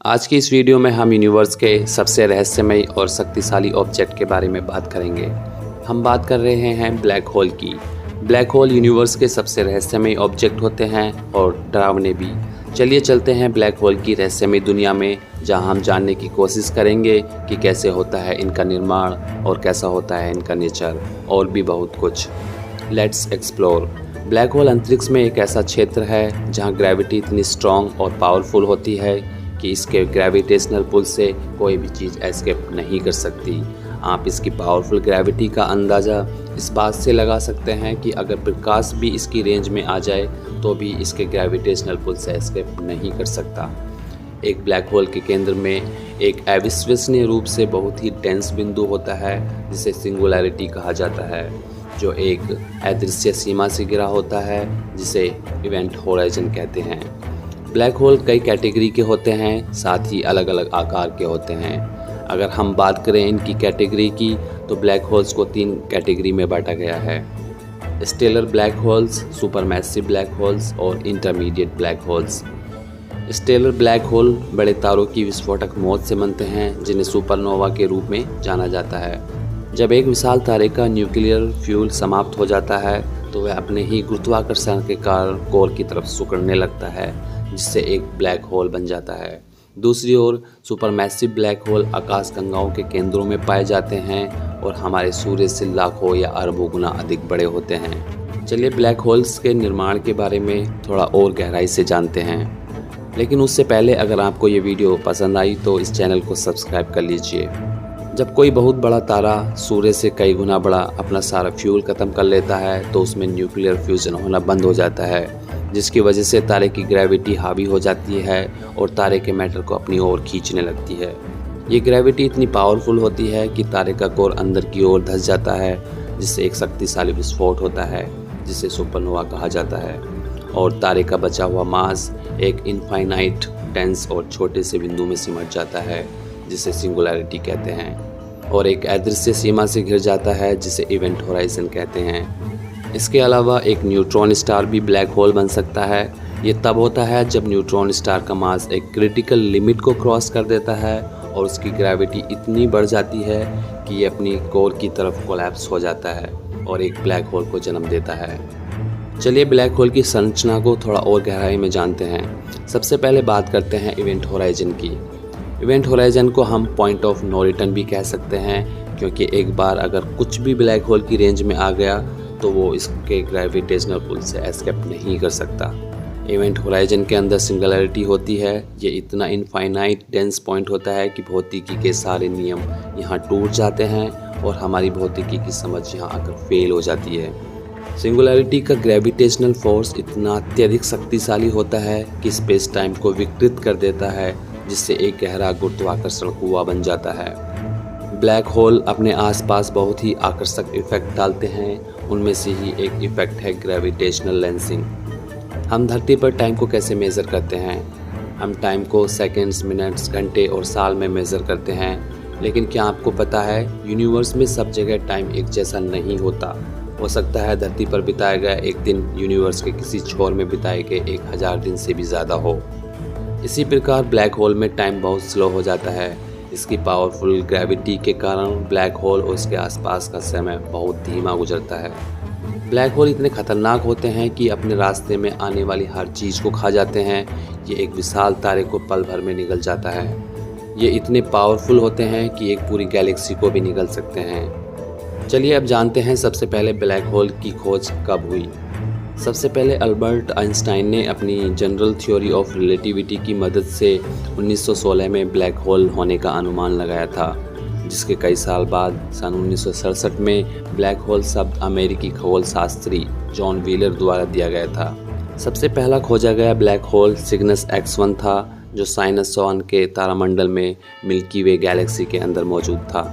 आज की इस वीडियो में हम यूनिवर्स के सबसे रहस्यमयी और शक्तिशाली ऑब्जेक्ट के बारे में बात करेंगे। हम बात कर रहे हैं ब्लैक होल की। ब्लैक होल यूनिवर्स के सबसे रहस्यमयी ऑब्जेक्ट होते हैं और डरावने भी। चलिए चलते हैं ब्लैक होल की रहस्यमयी दुनिया में, जहां हम जानने की कोशिश करेंगे कि कैसे होता है इनका निर्माण और कैसा होता है इनका नेचर और भी बहुत कुछ। Let's explore. ब्लैक होल अंतरिक्ष में एक ऐसा क्षेत्र है जहां ग्रेविटी इतनी स्ट्रॉन्ग और पावरफुल होती है कि इसके ग्रेविटेशनल पुल से कोई भी चीज़ एस्केप नहीं कर सकती। आप इसकी पावरफुल ग्रेविटी का अंदाज़ा इस बात से लगा सकते हैं कि अगर प्रकाश भी इसकी रेंज में आ जाए तो भी इसके ग्रेविटेशनल पुल से एस्केप नहीं कर सकता। एक ब्लैक होल के केंद्र में एक अविश्वसनीय रूप से बहुत ही डेंस बिंदु होता है जिसे सिंगुलैरिटी कहा जाता है, जो एक अदृश्य सीमा से घिरा होता है जिसे इवेंट होराइजन कहते हैं। ब्लैक होल कई कैटेगरी के होते हैं, साथ ही अलग अलग आकार के होते हैं। अगर हम बात करें इनकी कैटेगरी की तो ब्लैक होल्स को 3 कैटेगरी में बांटा गया है: stellar black holes, supermassive black holes और intermediate black holes. Stellar black hole बड़े तारों की विस्फोटक मौत से बनते हैं, जिन्हें सुपरनोवा के रूप में जाना जाता है। जब एक विशाल तारे का न्यूक्लियर फ्यूल समाप्त हो जाता है तो वह अपने ही गुरुत्वाकर्षण के कारण कोर की तरफ सिकुड़ने लगता है, जिससे एक ब्लैक होल बन जाता है। दूसरी ओर सुपरमैसिव ब्लैक होल आकाश गंगाओं के केंद्रों में पाए जाते हैं और हमारे सूर्य से लाखों या अरबों गुना अधिक बड़े होते हैं। चलिए ब्लैक होल्स के निर्माण के बारे में थोड़ा और गहराई से जानते हैं, लेकिन उससे पहले अगर आपको ये वीडियो पसंद आई तो इस चैनल को सब्सक्राइब कर लीजिए। जब कोई बहुत बड़ा तारा सूर्य से कई गुना बड़ा अपना सारा फ्यूल ख़त्म कर लेता है तो उसमें न्यूक्लियर फ्यूजन होना बंद हो जाता है, जिसकी वजह से तारे की ग्रेविटी हावी हो जाती है और तारे के मैटर को अपनी ओर खींचने लगती है। ये ग्रेविटी इतनी पावरफुल होती है कि तारे का कोर अंदर की ओर धंस जाता है, जिससे एक शक्तिशाली विस्फोट होता है जिसे सुपरनोवा कहा जाता है, और तारे का बचा हुआ मास एक इनफाइनाइट डेंस और छोटे से बिंदु में सिमट जाता है जिसे सिंगुलैरिटी कहते हैं, और एक अदृश्य सीमा से घिर जाता है जिसे इवेंट होराइजन कहते हैं। इसके अलावा एक न्यूट्रॉन स्टार भी ब्लैक होल बन सकता है। ये तब होता है जब न्यूट्रॉन स्टार का मास एक क्रिटिकल लिमिट को क्रॉस कर देता है और उसकी ग्रेविटी इतनी बढ़ जाती है कि ये अपनी कोर की तरफ कोलैप्स हो जाता है और एक ब्लैक होल को जन्म देता है। चलिए ब्लैक होल की संरचना को थोड़ा और गहराई में जानते हैं। सबसे पहले बात करते हैं इवेंट होराइजन की। इवेंट होराइजन को हम पॉइंट ऑफ नो रिटर्न भी कह सकते हैं, क्योंकि एक बार अगर कुछ भी ब्लैक होल की रेंज में आ गया तो वो इसके ग्रेविटेशनल पुल से एस्केप नहीं कर सकता। इवेंट होराइजन के अंदर सिंगुलैरिटी होती है। ये इतना इनफाइनाइट डेंस पॉइंट होता है कि भौतिकी के सारे नियम यहाँ टूट जाते हैं और हमारी भौतिकी की समझ यहाँ आकर फेल हो जाती है। सिंगुलैरिटी का ग्रेविटेशनल फोर्स इतना अत्यधिक शक्तिशाली होता है कि स्पेस टाइम को विकृत कर देता है, जिससे एक गहरा गुरुत्वाकर्षण कुआं बन जाता है। ब्लैक होल अपने आसपास बहुत ही आकर्षक इफेक्ट डालते हैं। उनमें से ही एक इफेक्ट है ग्रेविटेशनल लेंसिंग। हम धरती पर टाइम को कैसे मेज़र करते हैं? हम टाइम को सेकंड्स, मिनट्स, घंटे और साल में मेज़र करते हैं, लेकिन क्या आपको पता है यूनिवर्स में सब जगह टाइम एक जैसा नहीं होता। हो सकता है धरती पर बिताया गया एक दिन यूनिवर्स के किसी छोर में बिताए गए 1000 दिन से भी ज़्यादा हो। इसी प्रकार ब्लैक होल में टाइम बहुत स्लो हो जाता है। इसकी पावरफुल ग्रेविटी के कारण ब्लैक होल और उसके आसपास का समय बहुत धीमा गुजरता है। ब्लैक होल इतने खतरनाक होते हैं कि अपने रास्ते में आने वाली हर चीज़ को खा जाते हैं। ये एक विशाल तारे को पल भर में निगल जाता है। ये इतने पावरफुल होते हैं कि एक पूरी गैलेक्सी को भी निगल सकते हैं। चलिए अब जानते हैं सबसे पहले ब्लैक होल की खोज कब हुई। सबसे पहले अल्बर्ट आइंस्टाइन ने अपनी जनरल थ्योरी ऑफ रिलेटिविटी की मदद से 1916 में ब्लैक होल होने का अनुमान लगाया था, जिसके कई साल बाद सन 1967 में ब्लैक होल शब्द अमेरिकी खगोल शास्त्री जॉन व्हीलर द्वारा दिया गया था। सबसे पहला खोजा गया ब्लैक होल सिग्नस X1 था, जो साइनस 1 के तारामंडल में मिल्की वे गैलेक्सी के अंदर मौजूद था।